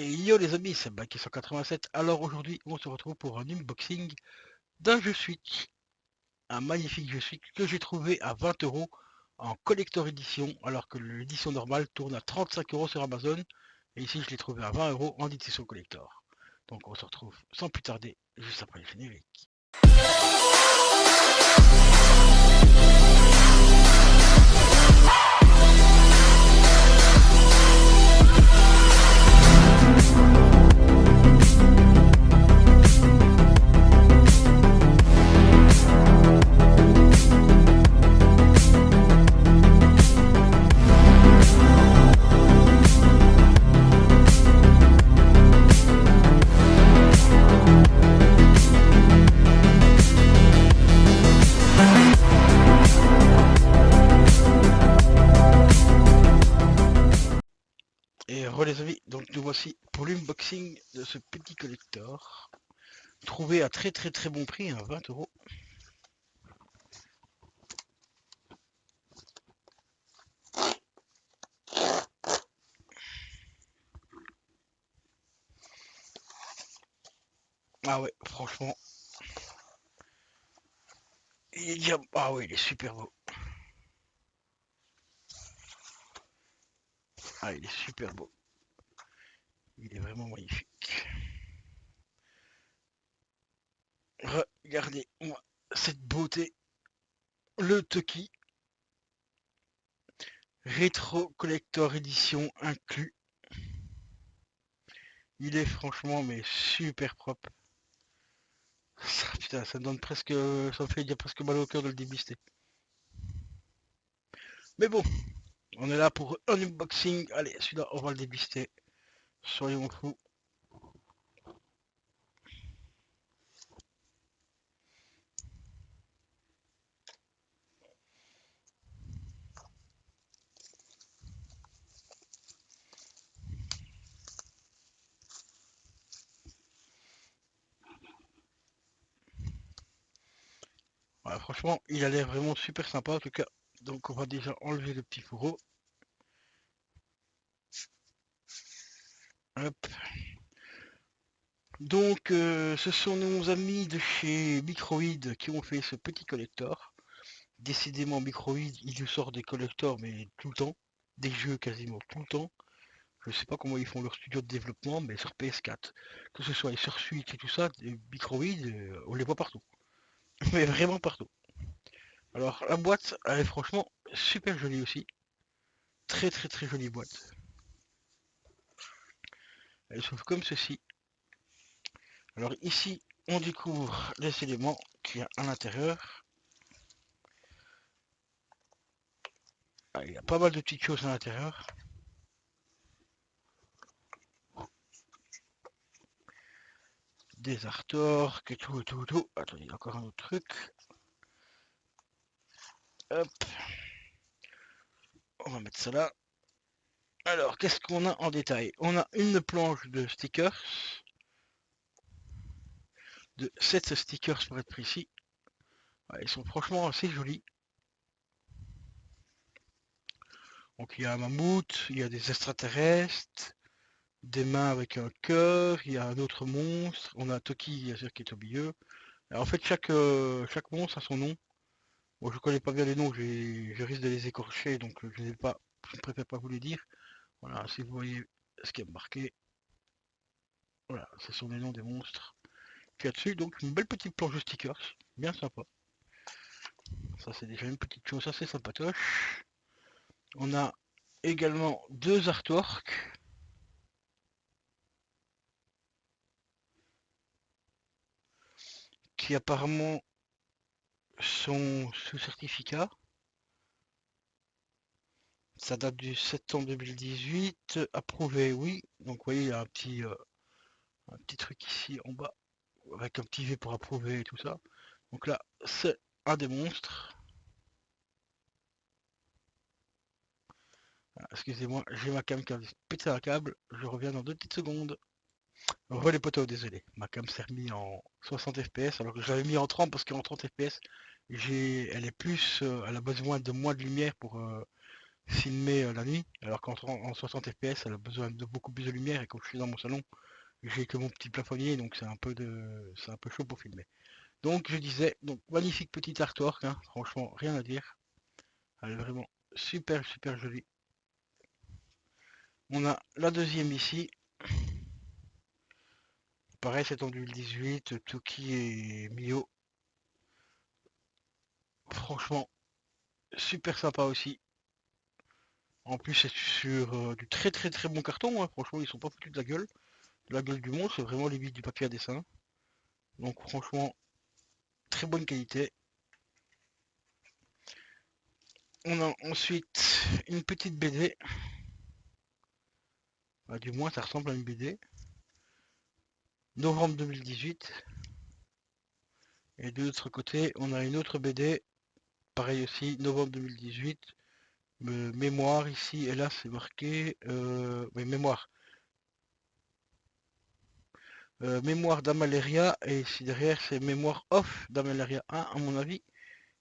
Et yo les amis, c'est Baki187. Alors aujourd'hui, on se retrouve pour un unboxing d'un jeu Switch. Un magnifique jeu Switch que j'ai trouvé à 20 € en collector edition, alors que l'édition normale tourne à 35 € sur Amazon. Et ici, je l'ai trouvé à 20 € en édition collector. Donc on se retrouve sans plus tarder, juste après le générique. Et les amis, donc nous voici pour l'unboxing de ce petit collector. Trouvé à très bon prix, à 20 €. Ah ouais, franchement, ah ouais, il est super beau. Ah, il est super beau. Il est vraiment magnifique. Regardez-moi cette beauté. Le Toki Retro Collector Edition inclus. Il est franchement mais super propre. Putain, ça me donne presque, ça me fait dire presque mal au cœur de le débister. Mais bon, on est là pour un unboxing. Allez, celui-là, on va le débister. Soyons fous. Voilà, franchement, il a l'air vraiment super sympa en tout cas. Donc on va déjà enlever le petit fourreau. Hop. Donc ce sont nos amis de chez Microïd qui ont fait ce petit collector. Décidément Microïd, il nous sort des collectors mais tout le temps. Des jeux quasiment tout le temps. Je sais pas comment ils font leur studio de développement, mais sur PS4, que ce soit sur Switch et tout ça, des Microïd, on les voit partout. Mais vraiment partout. Alors la boîte, elle est franchement super jolie aussi. Très jolie boîte. Elle s'ouvre comme ceci. Alors ici, on découvre les éléments qu'il y a à l'intérieur. Ah, il y a pas mal de petites choses à l'intérieur. Des artworks et tout. Attendez, il y a encore un autre truc. Hop. On va mettre ça là. Alors, qu'est-ce qu'on a en détail? On a une planche de stickers. De 7 stickers pour être précis. Ouais, ils sont franchement assez jolis. Donc il y a un mammouth, il y a des extraterrestres, des mains avec un cœur, il y a un autre monstre, on a Toki bien sûr qui est au milieu. Alors, en fait chaque monstre a son nom. Bon, je connais pas bien les noms, je risque de les écorcher, donc je ne préfère pas vous les dire. Voilà, si vous voyez ce qui est marqué, voilà, ce sont les noms des monstres qu'il y a dessus. Donc une belle petite planche de stickers, bien sympa. Ça c'est déjà une petite chose assez sympatoche. On a également deux artworks. Qui apparemment sont sous certificat. Ça date du septembre 2018. Approuvé, oui. Donc vous voyez, il y a un petit truc ici en bas, avec un petit V pour approuver et tout ça. Donc là, c'est un des monstres. Ah, excusez-moi, j'ai ma cam qui a pété un câble. Je reviens dans 2 petites secondes. Les potos, désolé. Ma cam s'est remis en 60 fps alors que j'avais mis en 30 parce qu'en 30 fps, elle est plus, elle a besoin de moins de lumière filmer la nuit, alors qu'en 60 fps, elle a besoin de beaucoup plus de lumière, et comme je suis dans mon salon, j'ai que mon petit plafonnier, donc c'est un peu chaud pour filmer. Donc je disais, donc magnifique petit artwork, hein, franchement, rien à dire. Elle est vraiment super, super jolie. On a la deuxième ici. Pareil, c'est en 2018, Toki et Mio. Franchement, super sympa aussi. En plus, c'est sur du très très très bon carton, hein. Franchement, ils sont pas foutus de la gueule du monde, c'est vraiment limite du papier à dessin. Donc franchement, très bonne qualité. On a ensuite une petite BD. Bah, du moins, ça ressemble à une BD. Novembre 2018. Et de l'autre côté, on a une autre BD. Pareil aussi, novembre 2018. Mémoire ici, et là c'est marqué. Oui, mémoire. Mémoire d'Amaleria. Et ici derrière, c'est mémoire off d'Amaleria 1. À mon avis,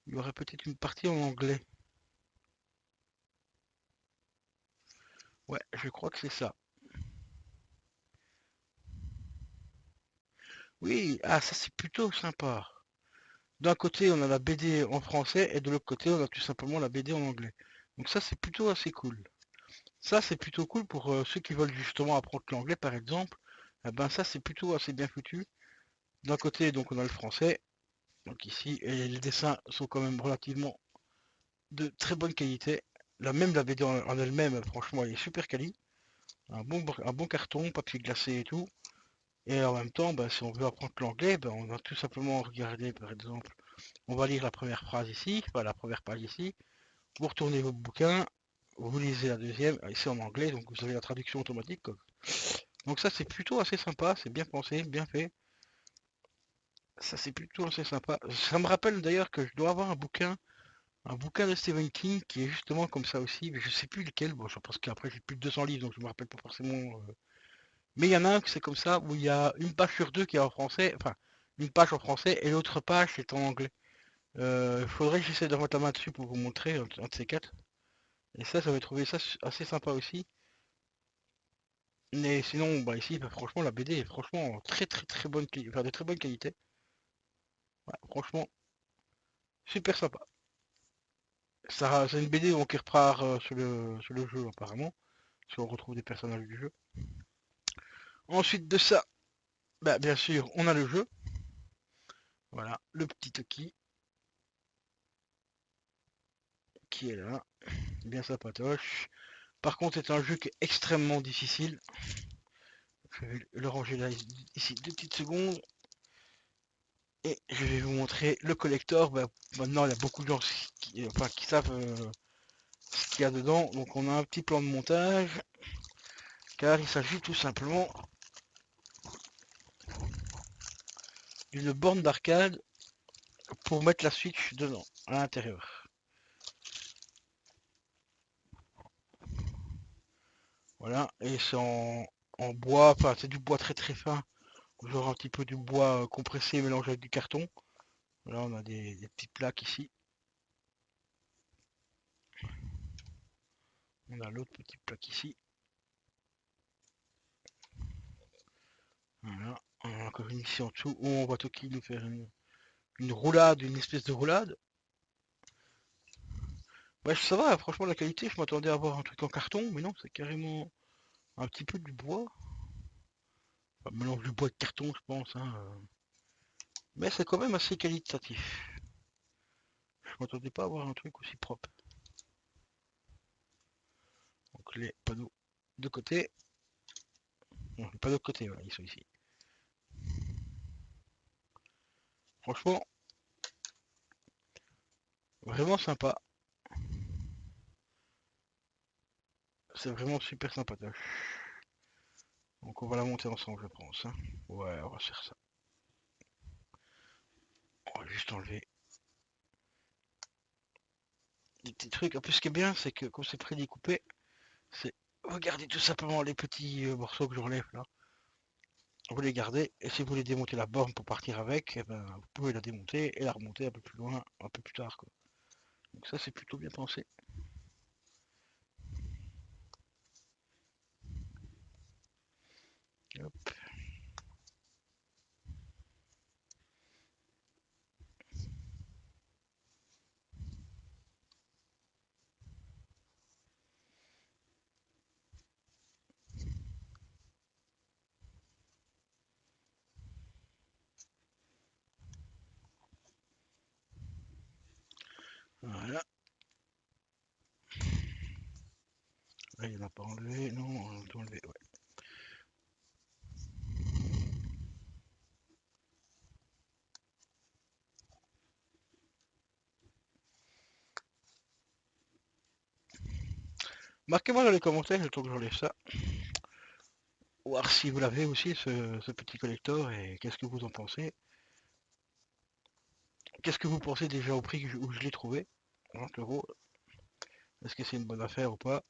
il y aurait peut-être une partie en anglais. Ouais, je crois que c'est ça. Oui, ah, ça c'est plutôt sympa. D'un côté, on a la BD en français et de l'autre côté, on a tout simplement la BD en anglais. Donc ça, c'est plutôt assez cool. Ça, c'est plutôt cool pour ceux qui veulent justement apprendre l'anglais, par exemple. Eh ben ça, c'est plutôt assez bien foutu. D'un côté, donc on a le français. Donc ici, et les dessins sont quand même relativement de très bonne qualité. Là même la BD en elle-même, franchement, elle est super quali. Un bon carton, papier glacé et tout. Et en même temps, bah, si on veut apprendre l'anglais, bah, on va tout simplement regarder, par exemple, on va lire la première phrase ici, enfin la première page ici. Vous retournez votre bouquin, vous lisez la deuxième, ici en anglais, donc vous avez la traduction automatique, quoi. Donc ça c'est plutôt assez sympa, c'est bien pensé, bien fait. Ça c'est plutôt assez sympa. Ça me rappelle d'ailleurs que je dois avoir un bouquin de Stephen King qui est justement comme ça aussi, mais je sais plus lequel. Bon, je pense qu'après j'ai plus de 200 livres, donc je me rappelle pas forcément. Mais il y en a un que c'est comme ça où il y a une page sur deux qui est en français, enfin une page en français et l'autre page c'est en anglais. Il faudrait que j'essaie de mettre la main dessus pour vous montrer un de ces quatre. Et ça, j'avais trouvé ça assez sympa aussi. Mais sinon, bah ici, bah, franchement, la BD est franchement très très très bonne, enfin, de très bonne qualité. Ouais, franchement, super sympa. Ça, c'est une BD qui repart sur le jeu apparemment, si on retrouve des personnages du jeu. Ensuite de ça, bah, bien sûr, on a le jeu. Voilà, le petit Toki qui est là, bien sympatoche. Par contre, c'est un jeu qui est extrêmement difficile. Je vais le ranger là ici 2 petites secondes. Et je vais vous montrer le collector. Bah, maintenant, il y a beaucoup de gens enfin, qui savent ce qu'il y a dedans. Donc, on a un petit plan de montage. Car il s'agit tout simplement d'une borne d'arcade pour mettre la Switch dedans, à l'intérieur. Voilà. Et c'est en bois. Enfin, c'est du bois très très fin. Genre un petit peu du bois compressé mélangé avec du carton. Là, on a des petites plaques ici. On a l'autre petite plaque ici. Voilà. On a encore une ici en dessous où on va Toki nous faire une roulade, une espèce de roulade. Ouais, ça va, franchement, la qualité, je m'attendais à avoir un truc en carton, mais non, c'est carrément un petit peu du bois. Enfin, mélange du bois de carton, je pense, hein. Mais c'est quand même assez qualitatif. Je m'attendais pas à avoir un truc aussi propre. Donc les panneaux de côté. Non, les panneaux de côté, voilà, ils sont ici. Franchement, vraiment sympa. C'est vraiment super sympatoche. Donc on va la monter ensemble, je pense, hein. Ouais, on va faire ça. On va juste enlever des petits trucs. En plus, ce qui est bien, c'est que comme c'est prédécoupé, c'est regardez tout simplement les petits morceaux que j'enlève là. Vous les gardez et si vous voulez démonter la borne pour partir avec, eh ben, vous pouvez la démonter et la remonter un peu plus loin, un peu plus tard, quoi. Donc ça c'est plutôt bien pensé. Hop, voilà. Là, il n'y en a pas enlevé. Non, on a tout enlevé. Ouais. Marquez-moi dans les commentaires le temps que j'enlève ça. Voir si vous l'avez aussi, ce petit collector, et qu'est-ce que vous en pensez. Qu'est-ce que vous pensez déjà au prix où je l'ai trouvé? 30 €. Est-ce que c'est une bonne affaire ou pas?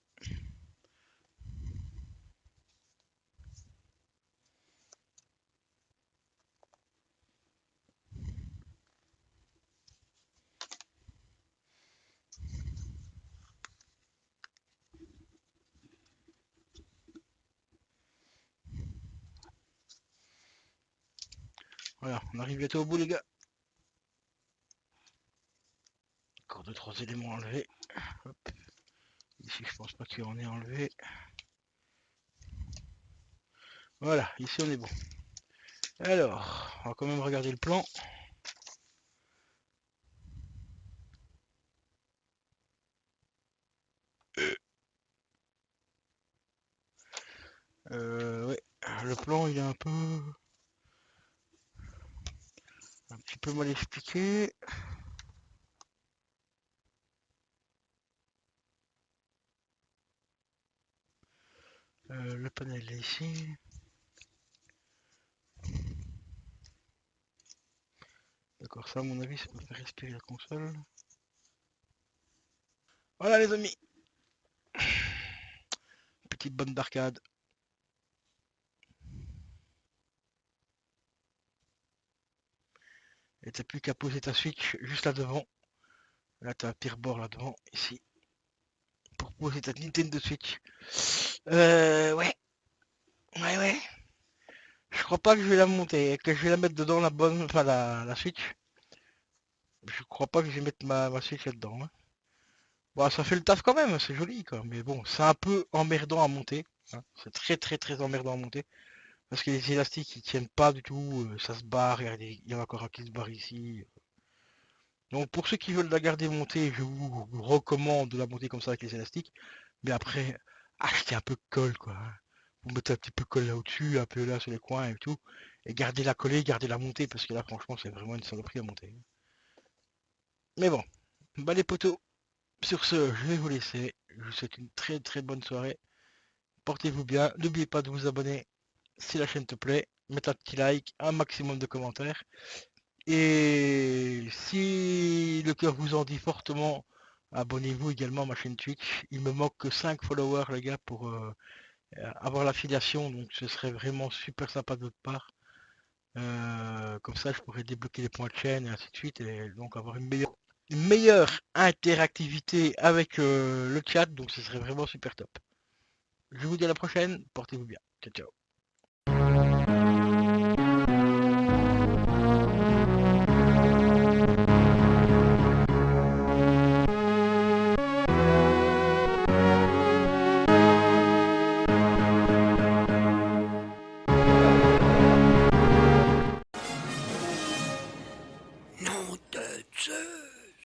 Voilà, on arrive bientôt au bout les gars. Encore 2-3 éléments enlevés. Hop. Ici je pense pas qu'il en ait enlevé. Voilà, ici on est bon. Alors, on va quand même regarder le plan. Ouais, le plan il est un petit peu mal expliqué. Le panel est ici. D'accord, ça à mon avis ça peut faire respirer la console. Voilà les amis, petite bande d'arcade. Et t'as plus qu'à poser ta Switch juste là devant. Là t'as un pire bord là devant, ici, pour poser ta Nintendo Switch. Ouais, ouais. Je crois pas que je vais la monter, que je vais la mettre dedans la bonne, enfin la Switch. Je crois pas que je vais mettre ma Switch là-dedans, hein. Bon, ça fait le taf quand même, c'est joli quoi. Mais bon, c'est un peu emmerdant à monter, hein. C'est très emmerdant à monter. Parce que les élastiques ils tiennent pas du tout, ça se barre, il y en a encore un qui se barre ici. Donc pour ceux qui veulent la garder montée, je vous recommande de la monter comme ça avec les élastiques. Mais après, achetez un peu de colle quoi, hein. Vous mettez un petit peu de colle là au-dessus, un peu là sur les coins et tout. Et gardez-la collée, gardez-la montée, parce que là franchement c'est vraiment une saloperie à monter. Mais bon, bah les potos, sur ce, je vais vous laisser. Je vous souhaite une très bonne soirée. Portez-vous bien. N'oubliez pas de vous abonner si la chaîne te plaît. Mettez un petit like, un maximum de commentaires. Et si le cœur vous en dit fortement, abonnez-vous également à ma chaîne Twitch. Il me manque que 5 followers les gars pour avoir l'affiliation. Donc ce serait vraiment super sympa de votre part. Comme ça je pourrais débloquer les points de chaîne et ainsi de suite. Et donc avoir une meilleure interactivité avec le chat, donc ce serait vraiment super top. Je vous dis à la prochaine, portez-vous bien. Ciao, ciao. Nom de Dieu.